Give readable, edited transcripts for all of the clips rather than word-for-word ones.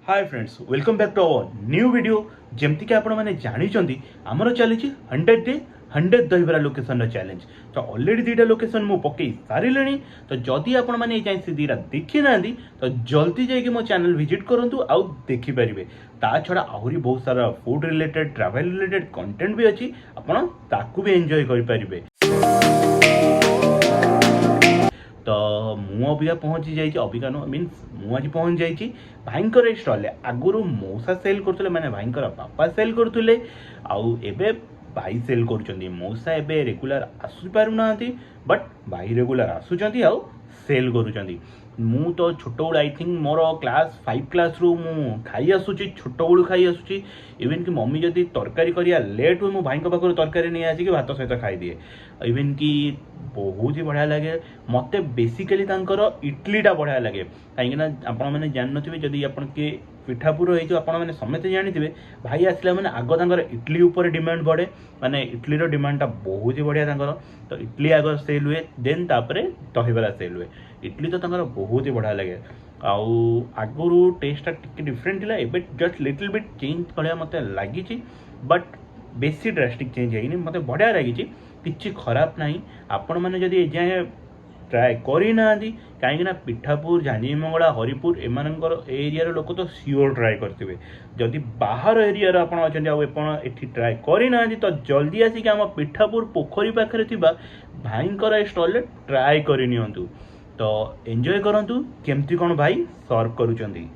Hi friends welcome back to our new video जमती कि आपण मैंने जानी आमर चली 100 डे 100 दहीबरा लोकेशन चैलेंज तो ऑलरेडी दीटा लोकेशन मु पकई सारे तो जदि आपण मैंने जाए से दीटा देखी ना तो जल्दी जाइए मो चैनल विजिट करूँ आउ देखिपारे ता छड़ा आहरी बहुत सारा food related travel related content भी अच्छी आपण ताकू भी एंजॉय करें। तो मु अबिका पहुँची जाइए अबिका नो मीन्स मु आज पहुँच जाइए भाईंकर स्टल आगुरी मौसा सेल करते माने भाईंकर बापा सेल करते आउ एबे भाई सेल कर मौसा एबे रेगुलर आसु पारुना बट भाई रेगुलर आसुचंती आउ सेल करूँ मु तो छोट बड़ I think more class 5 class रु मु खाई आसुची छोट बड़ू खाई आसुची इवेन कि मम्मी जदि तरकारी करिया लेट हुए मो भाई पाखर तरकारी नहीं आसिक भात सहित खाई दिए इवेन कि बहुत ही बढ़िया लगे मत बेसिकली इडलीटा बढ़िया लगे कहीं आपण मैंने जान थे जदि आप पिठापुर हो आपने समस्ते जानी भाई आसला मैंने आग तर इडली उपर डिमांड बढ़े माने इडली डिमांडटा बहुत ही बढ़िया तो इडली आग सेल हुए देन तापर दहीबरा सेल हुए इडली तो बहुत ही बढ़िया लगे आगुरी टेस्टा टी डिफरेंट था एबे जस्ट लिटिल बिट चेंज भाया मत लगी बट बेसी ड्रास्टिक चेंज है मत बढ़िया लगी किसी खराब ना आपण मैंने जदि एजाए ट्राए करना कहीं पिठापुर झांझीमंगला हरिपुर एमानकर एरिया लोक तो सियोर ट्राए करेंगे जदि बाहर एरिया आप ट्राए करना तो जल्दी आसिक आम पिठापुर पोखरी पाखे भाईंकर स्टल ट्राए करनी तो एंजॉय करंतु केमती कौन भाई सर्व करुचंदी।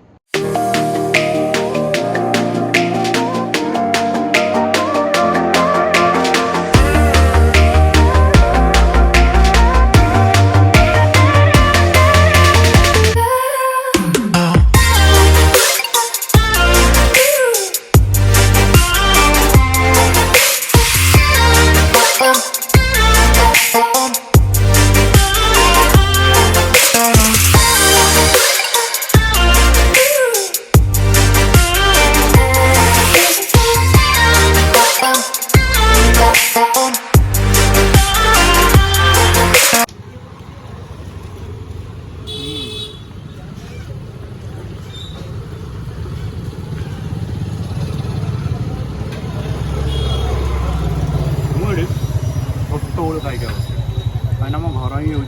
छोट खाई कहीं मो घर ही हो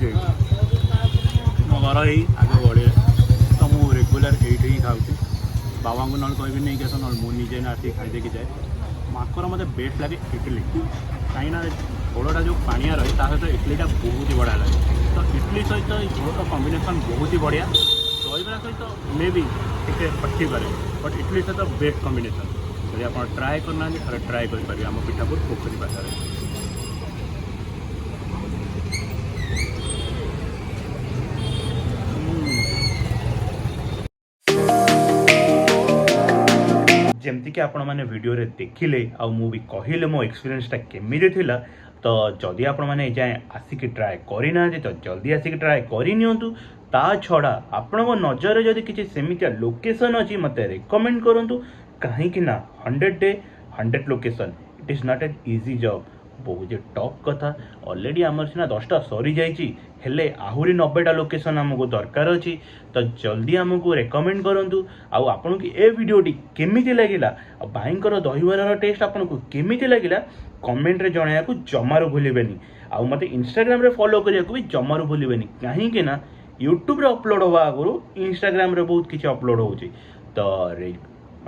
मो घर ही आगे बढ़े तो मुझे रेगुलर ये खाऊँ बाबा को ना कह नहीं कैसे ना मुझे ना आसिक खाई देखी जाए माकर मत बेस्ट लगे इडली कहीं झोलटा जो पानिया रही सहित इडलीटा बहुत ही बढ़िया लगे तो इडली सहित झोल कॉम्बिनेशन बहुत ही बढ़िया दहीबरा सहित मे भी टे पटी पारे बट इडली सहित बेस्ट कॉम्बिनेशन यदि आप ट्राए करना थे ट्राए करेंगे आम पिठापुर पोखरी पाखे। जमती कि आपण मैंने वीडियो रे देखिले आ मु भी कहले मो एक्सपीरियंसटा केमिति थिला तो जदि आपण मैंने जाए आसिक ट्राए करना तो जल्दी आसिक ट्राए करनियंतु ता छड़ा आपण नजर जदि किसी सेमितिया लोकेशन अच्छी मत रेकमेंड करंतु कहीं ना 100 day 100 location it is not an easy job बहुत टफ कथा ऑलरेडी आमर सीना 10टा सरी जाइए आहरी 90टा लोकेशन आमको दरकार अच्छी तो जल्दी आमको रेकमेंड करूँ आपन की ए वीडियोटी केमिति लगिला भाईंकर दहीबरार टेस्ट आपको केमिति लगिला कमेंट रे जणाया को जमारू भूलिबेनी आउ मते इंस्टाग्राम रे फॉलो करिया को भी जमारू भूलिबेनी कहीं ना यूट्यूब रे अपलोड होवा आगु इंस्टाग्राम रे बहुत किसी अपलोड होची तो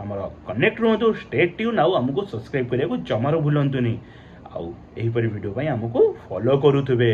आमर कनेक्ट रुहतु स्टे ट्यून आउ हमको सब्सक्राइब करिया को जमारू भूलंतु नहीं आउ एहीपरि वीडियो आमको फॉलो करूथबे।